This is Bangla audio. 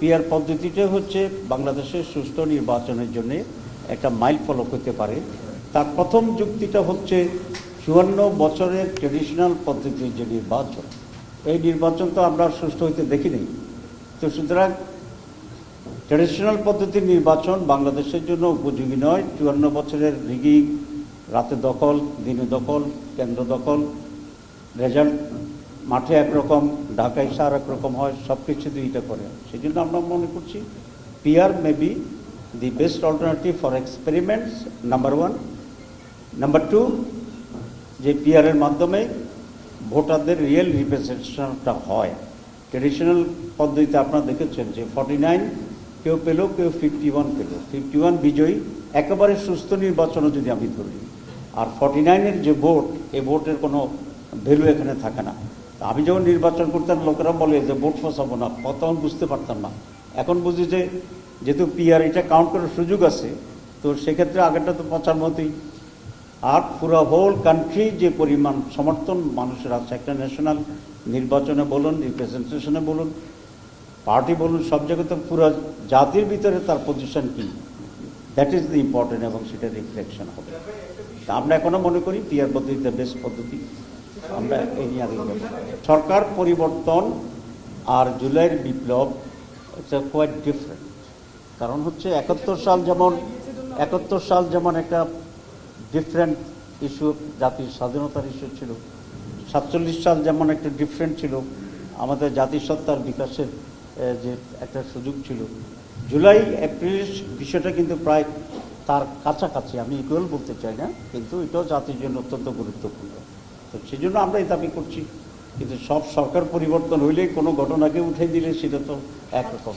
পিআর পদ্ধতিটা হচ্ছে বাংলাদেশের সুষ্ঠু নির্বাচনের জন্য একটা মাইল ফলক হতে পারে। তার প্রথম যুক্তিটা হচ্ছে ৫৪ বছরের ট্রেডিশনাল পদ্ধতির যে নির্বাচন, এই নির্বাচন তো আমরা সুষ্ঠু হইতে দেখিনি। তো সুতরাং ট্রেডিশনাল পদ্ধতির নির্বাচন বাংলাদেশের জন্য উপযোগী নয়। ৫৪ বছরের রিগিং, রাতে দখল, দিনে দখল, কেন্দ্র দখল, রেজাল্ট মাঠে একরকম, ঢাকায় সার একরকম হয়, সব কিছু দুইটা করে। সেই জন্য আমরা মনে করছি PR may be the best alternative for experiments, number one. Number two, যে পিআরের মাধ্যমে ভোটারদের রিয়েল রিপ্রেজেন্টেশনটা হয়। ট্রেডিশনাল পদ্ধতিতে আপনারা দেখেছেন যে 49 কেউ পেল, কেউ 51 পেল। 51 বিজয়ী, একেবারে সুস্থ নির্বাচনও যদি আমি ধরি। আর 49-এর যে ভোট, এই ভোটের কোনো ভ্যালু এখানে থাকে না। আমি যখন নির্বাচন করতাম, লোকেরা বলে যে ভোট ফসাবো না, তখন বুঝতে পারতাম না। এখন বুঝি যে যেহেতু পিআর এটা কাউন্ট করার সুযোগ আছে, তো সেক্ষেত্রে আগেরটা তো পচার মতোই। আর পুরো হোল কান্ট্রি যে পরিমাণ সমর্থন মানুষের আছে একটা ন্যাশনাল নির্বাচনে বলুন, রিপ্রেজেন্টেশনে বলুন, পার্টি বলুন, সব জায়গায় তো পুরো জাতির ভিতরে তার পজিশন কি, দ্যাট ইজ দ্য ইম্পর্টেন্ট, এবং সেটা রিফ্লেকশন হবে। আমরা এখনও মনে করি পিআর পদ্ধতিতে বেস্ট পদ্ধতি। আমরা এই নিয়ে আগে সরকার পরিবর্তন আর জুলাইয়ের বিপ্লব, ইটস কোয়াইট ডিফারেন্ট। কারণ হচ্ছে ৭১ সাল যেমন একটা ডিফারেন্ট ইস্যু, জাতির স্বাধীনতার ইস্যু ছিল। ৪৭ সাল যেমন একটা ডিফারেন্ট ছিল, আমাদের জাতিসত্তার বিকাশের যে একটা সুযোগ ছিল। জুলাই এপ্রিল বিষয়টা কিন্তু প্রায় তার কাছাকাছি, আমি ইকুয়াল বলতে চাই না, কিন্তু এটাও জাতির জন্য অত্যন্ত গুরুত্বপূর্ণ। তো সেই জন্য আমরা এই দাবি করছি। কিন্তু সব সরকার পরিবর্তন হইলে কোনো ঘটনাকে উঠে দিলে সেটা তো একরকম।